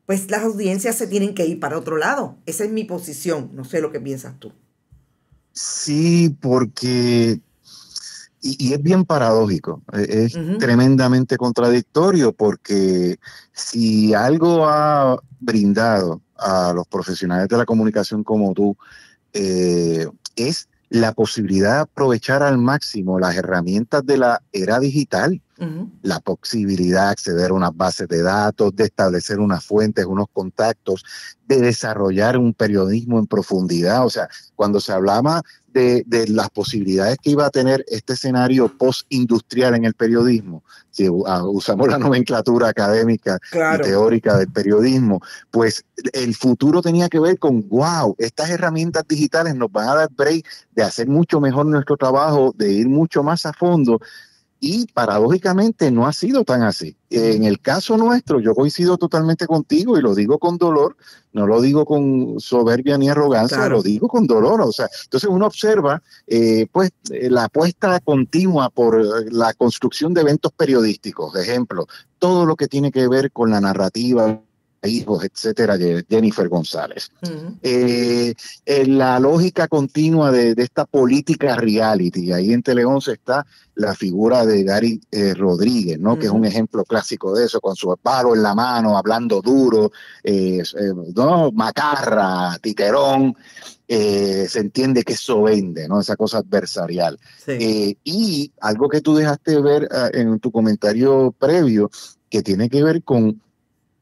Pues las audiencias se tienen que ir para otro lado. Esa es mi posición. No sé lo que piensas tú. Sí, porque, y es bien paradójico, es tremendamente contradictorio, porque si algo ha brindado a los profesionales de la comunicación como tú, es la posibilidad de aprovechar al máximo las herramientas de la era digital, la posibilidad de acceder a unas bases de datos, de establecer unas fuentes, unos contactos, de desarrollar un periodismo en profundidad. O sea, cuando se hablaba de las posibilidades que iba a tener este escenario postindustrial en el periodismo, si usamos la nomenclatura académica y teórica del periodismo, pues el futuro tenía que ver con, wow, estas herramientas digitales nos van a dar break de hacer mucho mejor nuestro trabajo, de ir mucho más a fondo. Y paradójicamente no ha sido tan así. En el caso nuestro, yo coincido totalmente contigo y lo digo con dolor, no lo digo con soberbia ni arrogancia, lo digo con dolor. O sea, entonces uno observa la apuesta continua por la construcción de eventos periodísticos, ejemplo, todo lo que tiene que ver con la narrativa, hijos, etcétera, de Jennifer González. La lógica continua de esta política reality, ahí en Tele 11 está la figura de Gary Rodríguez, ¿no? Que es un ejemplo clásico de eso, con su palo en la mano, hablando duro, ¿no? Macarra, titerón, se entiende que eso vende, ¿no? Esa cosa adversarial. Y algo que tú dejaste ver en tu comentario previo, que tiene que ver con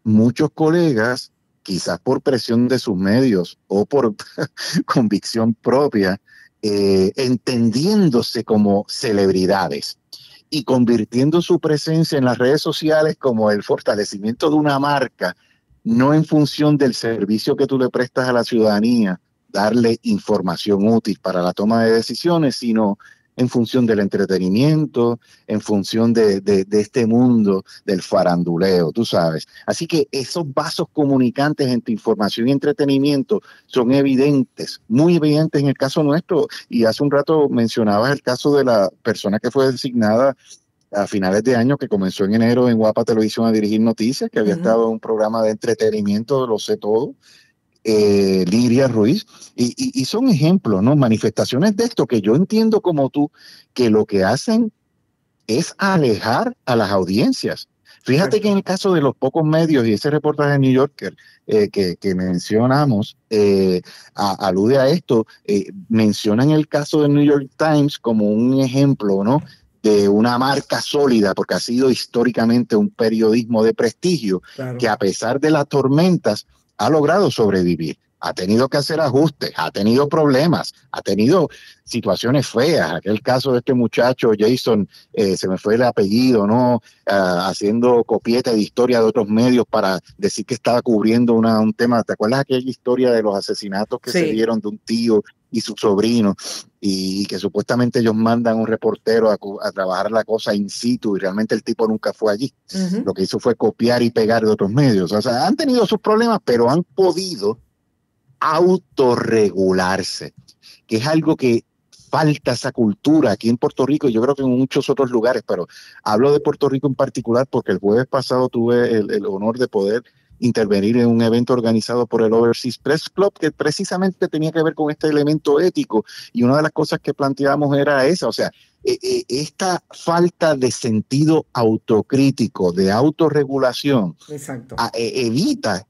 muchos colegas, quizás por presión de sus medios o por convicción propia, entendiéndose como celebridades y convirtiendo su presencia en las redes sociales como el fortalecimiento de una marca, no en función del servicio que tú le prestas a la ciudadanía, darle información útil para la toma de decisiones, sino en función del entretenimiento, en función de este mundo del faranduleo, tú sabes. Así que esos vasos comunicantes entre información y entretenimiento son evidentes, muy evidentes en el caso nuestro. Y hace un rato mencionabas el caso de la persona que fue designada a finales de año, que comenzó en enero en Guapa Televisión a dirigir noticias, que había estado en un programa de entretenimiento, Lo Sé Todo, Liria Ruiz, y son ejemplos, ¿no? Manifestaciones de esto que yo entiendo como tú, que lo que hacen es alejar a las audiencias. Fíjate que en el caso de los pocos medios y ese reportaje de New Yorker que mencionamos, alude a esto, mencionan el caso de New York Times como un ejemplo, ¿no?, de una marca sólida, porque ha sido históricamente un periodismo de prestigio, Claro. que a pesar de las tormentas ha logrado sobrevivir. Ha tenido que hacer ajustes, ha tenido problemas, ha tenido situaciones feas. Aquel caso de este muchacho, Jason, se me fue el apellido, ¿no? Haciendo copieta de historia de otros medios para decir que estaba cubriendo un tema. ¿Te acuerdas aquella historia de los asesinatos que Sí. se dieron de un tío y su sobrino? Y que supuestamente ellos mandan un reportero a trabajar la cosa in situ y realmente el tipo nunca fue allí. Ujú. Lo que hizo fue copiar y pegar de otros medios. O sea, han tenido sus problemas, pero han podido autorregularse, que es algo que falta, esa cultura aquí en Puerto Rico, y yo creo que en muchos otros lugares, pero hablo de Puerto Rico en particular porque el jueves pasado tuve el honor de poder intervenir en un evento organizado por el Overseas Press Club que precisamente tenía que ver con este elemento ético, y una de las cosas que planteamos era esa, o sea, esta falta de sentido autocrítico, de autorregulación, Exacto. evita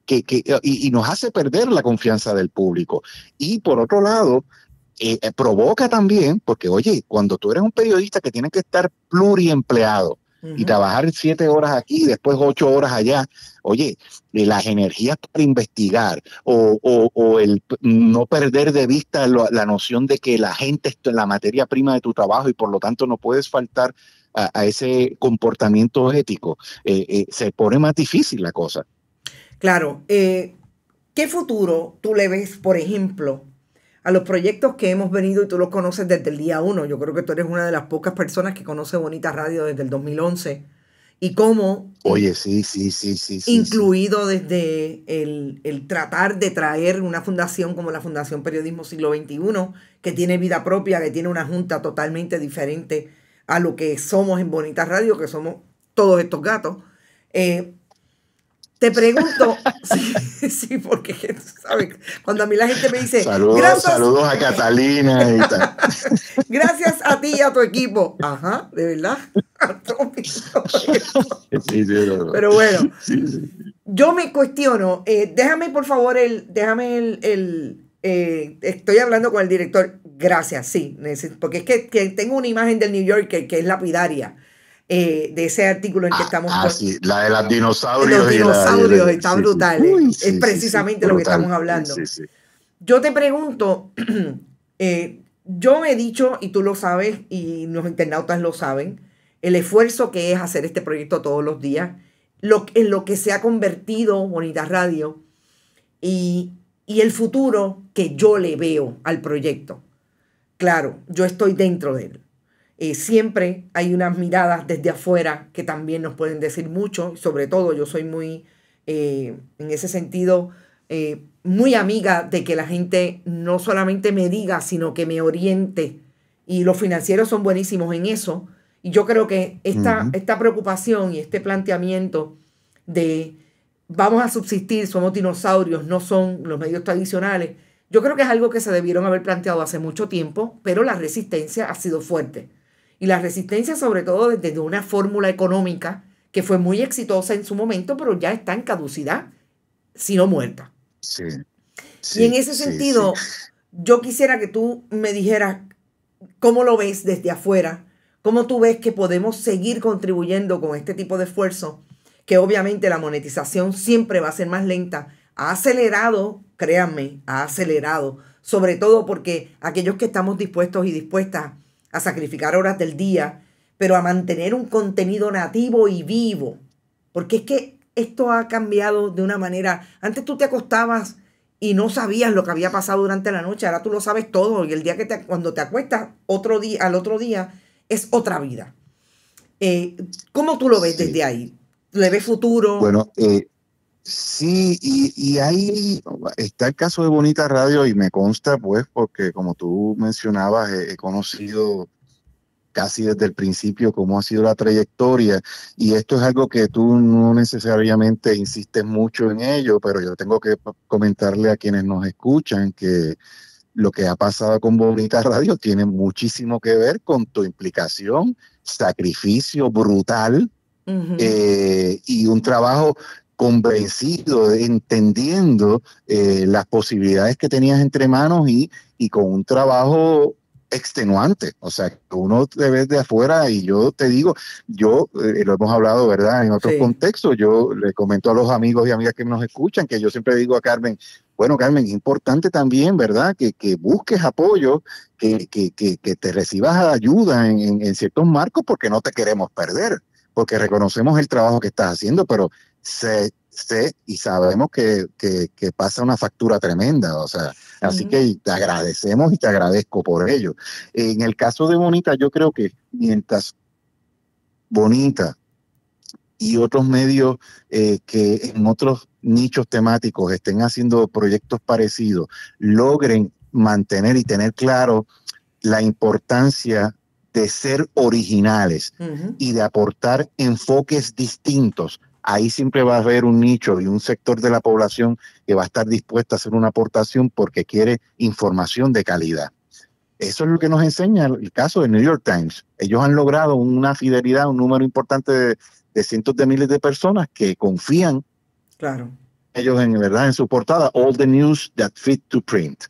y nos hace perder la confianza del público. Y por otro lado, provoca también, porque oye, cuando tú eres un periodista que tiene que estar pluriempleado y trabajar 7 horas aquí, después 8 horas allá, oye, las energías para investigar o el no perder de vista la noción de que la gente es la materia prima de tu trabajo y por lo tanto no puedes faltar a ese comportamiento ético, se pone más difícil la cosa. Claro. ¿Qué futuro tú le ves, por ejemplo, a los proyectos que hemos venido y tú los conoces desde el día 1? Yo creo que tú eres una de las pocas personas que conoce Bonita Radio desde el 2011. Y cómo, Oye, sí. incluido desde el tratar de traer una fundación como la Fundación Periodismo Siglo XXI, que tiene vida propia, que tiene una junta totalmente diferente a lo que somos en Bonita Radio, que somos todos estos gatos. Te pregunto, sí, porque ¿sabes? Cuando a mí la gente me dice saludos a Catalina y tal. Gracias a ti y a tu equipo. Ajá, de verdad. Pero bueno, sí. Yo me cuestiono, déjame por favor estoy hablando con el director. Gracias, sí, porque es que tengo una imagen del New Yorker que es lapidaria. De ese artículo en que estamos sí, la de los dinosaurios. Los dinosaurios está brutal. Uy, es precisamente lo que estamos hablando. Sí. Yo te pregunto, yo he dicho, y tú lo sabes, y los internautas lo saben, el esfuerzo que es hacer este proyecto todos los días, en lo que se ha convertido Bonita Radio, y el futuro que yo le veo al proyecto. Claro, yo estoy dentro de él. Siempre hay unas miradas desde afuera que también nos pueden decir mucho. Sobre todo yo soy muy, en ese sentido, muy amiga de que la gente no solamente me diga, sino que me oriente. Y los financieros son buenísimos en eso. Y yo creo que esta preocupación y este planteamiento de vamos a subsistir, somos dinosaurios, no son los medios tradicionales, yo creo que es algo que se debieron haber planteado hace mucho tiempo, pero la resistencia ha sido fuerte. Y la resistencia sobre todo desde una fórmula económica que fue muy exitosa en su momento, pero ya está en caducidad, si no muerta. Sí. Y en ese sentido, yo quisiera que tú me dijeras cómo lo ves desde afuera, cómo tú ves que podemos seguir contribuyendo con este tipo de esfuerzo, que obviamente la monetización siempre va a ser más lenta. Ha acelerado, créanme, ha acelerado, sobre todo porque aquellos que estamos dispuestos y dispuestas a sacrificar horas del día, pero a mantener un contenido nativo y vivo. Porque es que esto ha cambiado de una manera. Antes tú te acostabas y no sabías lo que había pasado durante la noche. Ahora tú lo sabes todo. Y el día que cuando te acuestas al otro día es otra vida. ¿Cómo tú lo ves desde ahí? ¿Le ves futuro? Bueno, sí, y ahí está el caso de Bonita Radio y me consta, pues, porque como tú mencionabas, he conocido casi desde el principio cómo ha sido la trayectoria, y esto es algo que tú no necesariamente insistes mucho en ello, pero yo tengo que comentarle a quienes nos escuchan que lo que ha pasado con Bonita Radio tiene muchísimo que ver con tu implicación, sacrificio brutal y un trabajo convencido, entendiendo las posibilidades que tenías entre manos y con un trabajo extenuante, o sea, que uno te ve de afuera y yo te digo, yo lo hemos hablado, ¿verdad? En otros contextos, yo le comento a los amigos y amigas que nos escuchan, que yo siempre digo a Carmen, bueno, Carmen, es importante también, ¿verdad? Que busques apoyo, que te recibas ayuda en ciertos marcos porque no te queremos perder, porque reconocemos el trabajo que estás haciendo, pero sé y sabemos que pasa una factura tremenda, o sea, así que te agradecemos y te agradezco por ello. En el caso de Bonita, yo creo que mientras Bonita y otros medios que en otros nichos temáticos estén haciendo proyectos parecidos, logren mantener y tener claro la importancia de ser originales y de aportar enfoques distintos, ahí siempre va a haber un nicho y un sector de la población que va a estar dispuesta a hacer una aportación porque quiere información de calidad. Eso es lo que nos enseña el caso de New York Times. Ellos han logrado una fidelidad, un número importante de cientos de miles de personas que confían ellos en verdad en su portada, all the news that fit to print.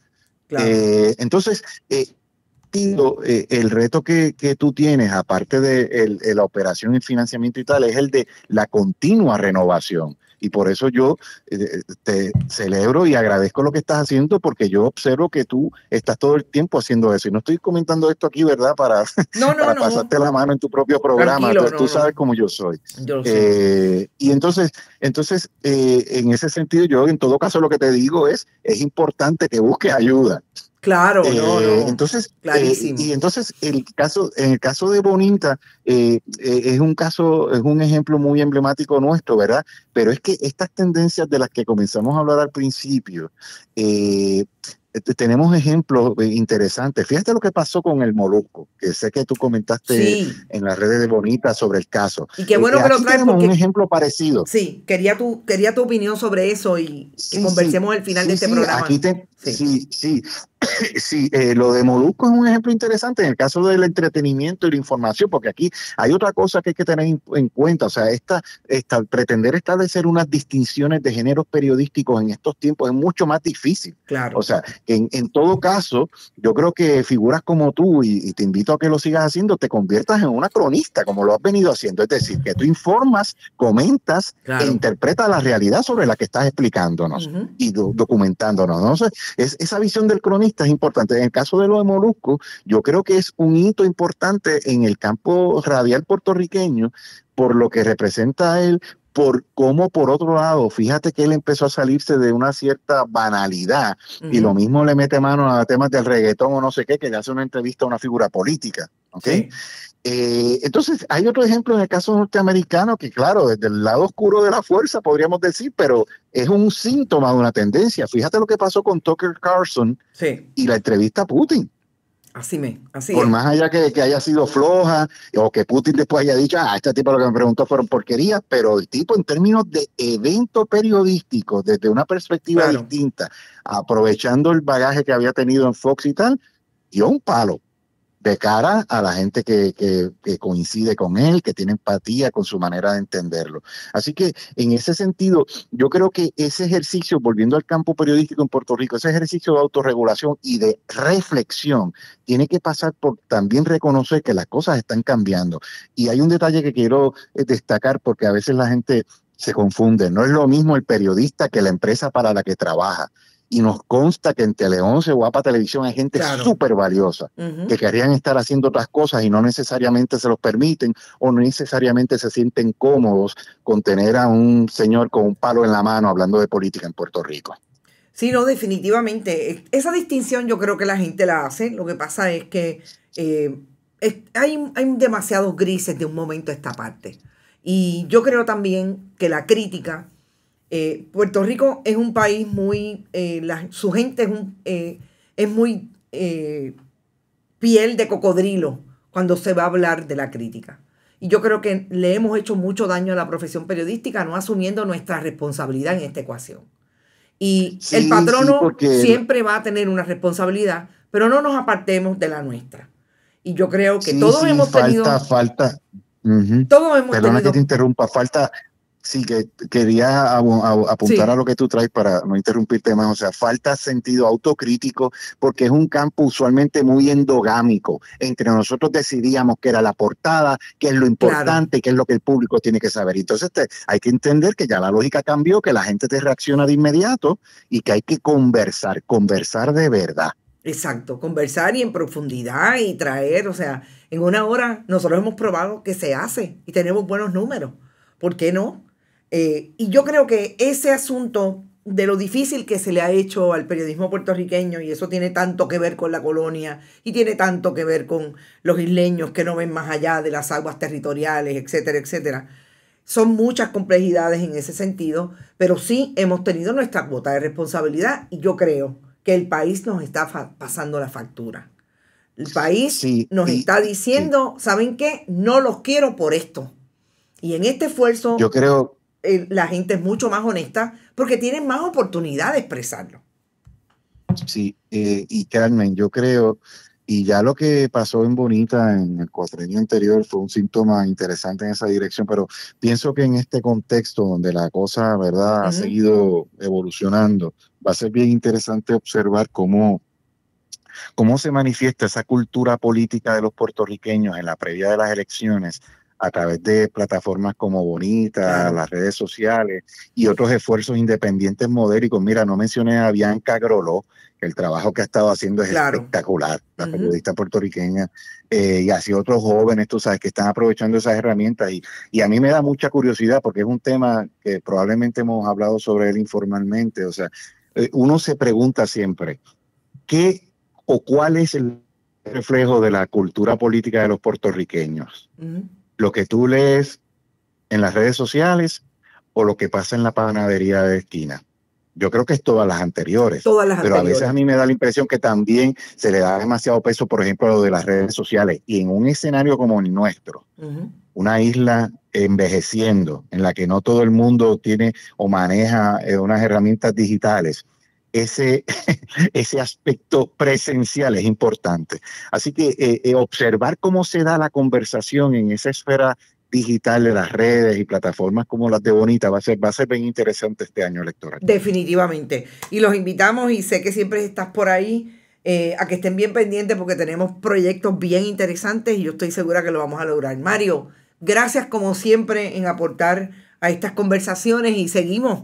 Entonces, el reto que tú tienes, aparte de la operación y financiamiento y tal, es el de la continua renovación. Y por eso yo te celebro y agradezco lo que estás haciendo, porque yo observo que tú estás todo el tiempo haciendo eso. Y no estoy comentando esto aquí, ¿verdad? Para pasarte la mano en tu propio programa. Tú sabes cómo yo soy. Yo sé. Y entonces en ese sentido, yo en todo caso lo que te digo es importante que busques ayuda. Claro, entonces, y entonces en el caso de Bonita es un ejemplo muy emblemático nuestro, ¿verdad? Pero es que estas tendencias de las que comenzamos a hablar al principio, tenemos ejemplos interesantes. Fíjate lo que pasó con el Molusco, que sé que tú comentaste en las redes de Bonita sobre el caso. Y qué bueno que lo traes, porque un ejemplo parecido. Sí, quería tu opinión sobre eso y que conversemos al final de este programa. Lo de Molusco es un ejemplo interesante en el caso del entretenimiento y la información, porque aquí hay otra cosa que hay que tener en cuenta, o sea, pretender establecer unas distinciones de géneros periodísticos en estos tiempos es mucho más difícil. Claro. O sea, en todo caso, yo creo que figuras como tú, y te invito a que lo sigas haciendo, te conviertas en una cronista, como lo has venido haciendo, es decir, que tú informas, comentas e interpretas la realidad sobre la que estás explicándonos y documentándonos, ¿no? O sea, esa visión del cronista es importante. En el caso de lo de Molusco, yo creo que es un hito importante en el campo radial puertorriqueño por lo que representa él, por cómo por otro lado, fíjate que él empezó a salirse de una cierta banalidad y lo mismo le mete mano a temas del reggaetón o no sé qué, que le hace una entrevista a una figura política, ¿ok? Sí. Entonces, hay otro ejemplo en el caso norteamericano que, claro, desde el lado oscuro de la fuerza, podríamos decir, pero es un síntoma de una tendencia. Fíjate lo que pasó con Tucker Carlson y la entrevista a Putin. Por más allá que haya sido floja o que Putin después haya dicho, este tipo lo que me preguntó fueron porquerías, pero el tipo en términos de evento periodístico, desde una perspectiva distinta, aprovechando el bagaje que había tenido en Fox y tal, dio un palo de cara a la gente que coincide con él, que tiene empatía con su manera de entenderlo. Así que en ese sentido, yo creo que ese ejercicio, volviendo al campo periodístico en Puerto Rico, ese ejercicio de autorregulación y de reflexión, tiene que pasar por también reconocer que las cosas están cambiando. Y hay un detalle que quiero destacar, porque a veces la gente se confunde. No es lo mismo el periodista que la empresa para la que trabaja. Y nos consta que en Tele 11 o APA Televisión hay gente súper valiosa que querían estar haciendo otras cosas y no necesariamente se los permiten o no necesariamente se sienten cómodos con tener a un señor con un palo en la mano hablando de política en Puerto Rico. Sí, no, definitivamente. Esa distinción yo creo que la gente la hace. Lo que pasa es que hay demasiados grises de un momento a esta parte. Y yo creo también que la crítica... Puerto Rico es un país muy, su gente es muy piel de cocodrilo cuando se va a hablar de la crítica. Y yo creo que le hemos hecho mucho daño a la profesión periodística no asumiendo nuestra responsabilidad en esta ecuación. Y el patrono siempre va a tener una responsabilidad, pero no nos apartemos de la nuestra. Y yo creo que todos hemos tenido... Todos hemos Perdona tenido... que te interrumpa, sí, que quería apuntar Sí. a lo que tú traes para no interrumpirte más. O sea, falta sentido autocrítico porque es un campo usualmente muy endogámico. Entre nosotros decidíamos qué era la portada, qué es lo importante, qué es lo que el público tiene que saber. Entonces hay que entender que ya la lógica cambió, que la gente te reacciona de inmediato y que hay que conversar de verdad. Exacto, conversar y en profundidad y traer, o sea, en una hora nosotros hemos probado que se hace y tenemos buenos números. ¿Por qué no? Y yo creo que ese asunto de lo difícil que se le ha hecho al periodismo puertorriqueño, y eso tiene tanto que ver con la colonia y tiene tanto que ver con los isleños que no ven más allá de las aguas territoriales, etcétera, etcétera. Son muchas complejidades en ese sentido, pero sí hemos tenido nuestra cuota de responsabilidad y yo creo que el país nos está pasando la factura. El país nos está diciendo, ¿saben qué? No los quiero por esto. Y en este esfuerzo, yo creo, la gente es mucho más honesta porque tienen más oportunidad de expresarlo. Sí, y Carmen, yo creo, y ya lo que pasó en Bonita en el cuatrenio anterior fue un síntoma interesante en esa dirección, pero pienso que en este contexto donde la cosa, ¿verdad?, ha seguido evolucionando, va a ser bien interesante observar cómo se manifiesta esa cultura política de los puertorriqueños en la previa de las elecciones a través de plataformas como Bonita, las redes sociales y otros esfuerzos independientes modéricos. Mira, no mencioné a Bianca Groló, que el trabajo que ha estado haciendo es espectacular, la periodista puertorriqueña, y así otros jóvenes, tú sabes, que están aprovechando esas herramientas. Y a mí me da mucha curiosidad porque es un tema que probablemente hemos hablado sobre él informalmente. O sea, uno se pregunta siempre, ¿qué o cuál es el reflejo de la cultura política de los puertorriqueños? Lo que tú lees en las redes sociales o lo que pasa en la panadería de esquina. Yo creo que es todas las anteriores. Pero a veces a mí me da la impresión que también se le da demasiado peso, por ejemplo, a lo de las redes sociales. Y en un escenario como el nuestro, una isla envejeciendo, en la que no todo el mundo tiene o maneja unas herramientas digitales, ese aspecto presencial es importante. Así que observar cómo se da la conversación en esa esfera digital de las redes y plataformas como las de Bonita va a ser bien interesante este año electoral. Definitivamente. Y los invitamos, y sé que siempre estás por ahí, a que estén bien pendientes porque tenemos proyectos bien interesantes y yo estoy segura que lo vamos a lograr. Mario, gracias como siempre en aportar a estas conversaciones y seguimos.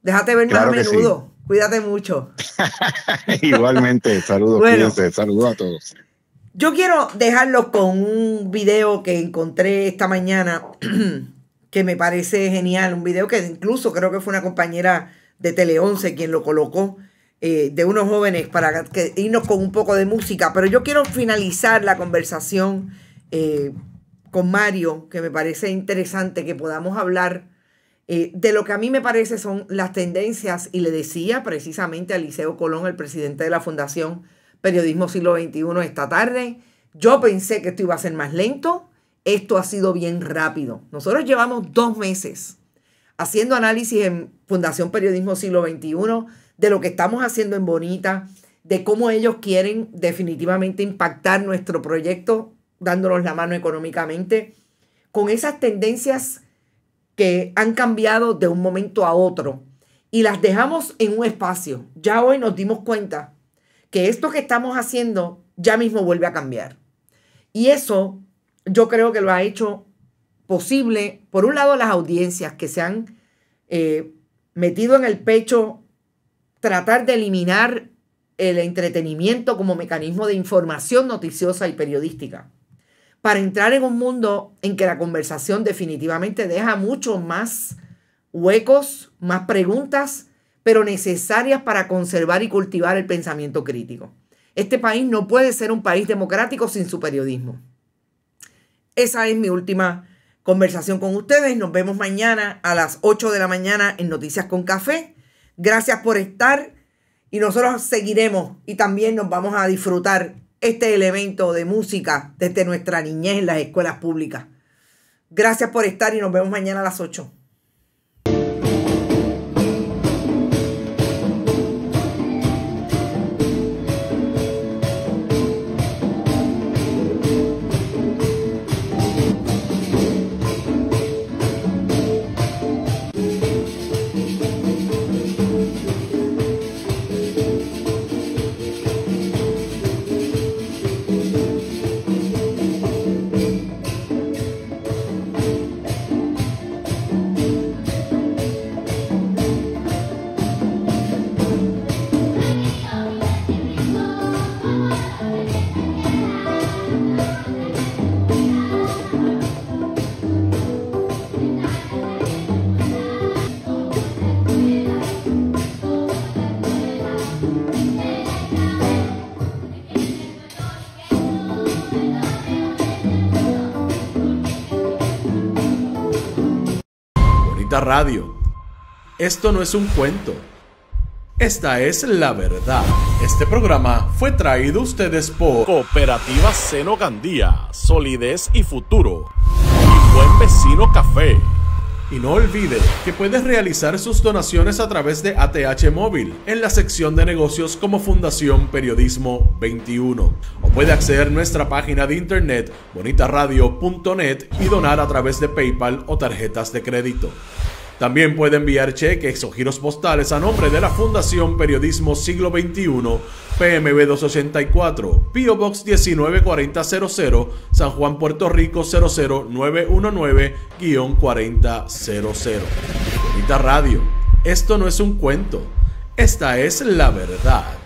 Déjate ver más a menudo. Sí. Cuídate mucho. Igualmente, saludos, cuídense, saludos a todos. Yo quiero dejarlos con un video que encontré esta mañana que me parece genial, un video que incluso creo que fue una compañera de Tele 11 quien lo colocó, de unos jóvenes para irnos con un poco de música, pero yo quiero finalizar la conversación con Mario, que me parece interesante que podamos hablar de lo que a mí me parece son las tendencias, y le decía precisamente a Eliseo Colón, el presidente de la Fundación Periodismo Siglo XXI, esta tarde, yo pensé que esto iba a ser más lento, esto ha sido bien rápido. Nosotros llevamos 2 meses haciendo análisis en Fundación Periodismo Siglo XXI de lo que estamos haciendo en Bonita, de cómo ellos quieren definitivamente impactar nuestro proyecto, dándonos la mano económicamente, con esas tendencias que han cambiado de un momento a otro y las dejamos en un espacio. Ya hoy nos dimos cuenta que esto que estamos haciendo ya mismo vuelve a cambiar. Y eso yo creo que lo ha hecho posible, por un lado, las audiencias que se han metido en el pecho tratar de eliminar el entretenimiento como mecanismo de información noticiosa y periodística, para entrar en un mundo en que la conversación definitivamente deja mucho más huecos, más preguntas, pero necesarias para conservar y cultivar el pensamiento crítico. Este país no puede ser un país democrático sin su periodismo. Esa es mi última conversación con ustedes. Nos vemos mañana a las 8 de la mañana en Noticias con Café. Gracias por estar y nosotros seguiremos y también nos vamos a disfrutar este elemento de música desde nuestra niñez en las escuelas públicas. Gracias por estar y nos vemos mañana a las 8. Bonita Radio. Esto no es un cuento. Esta es la verdad. Este programa fue traído a ustedes por Cooperativa Seno Gandía, Solidez y Futuro. Y Buen Vecino Café. Y no olvide que puede realizar sus donaciones a través de ATH Móvil en la sección de negocios como Fundación Periodismo 21. O puede acceder a nuestra página de internet bonitaradio.net y donar a través de PayPal o tarjetas de crédito. También puede enviar cheques o giros postales a nombre de la Fundación Periodismo Siglo XXI, PMB 284, P.O. Box 194000, San Juan, Puerto Rico 00919-4000. Bonita Radio, esto no es un cuento, esta es la verdad.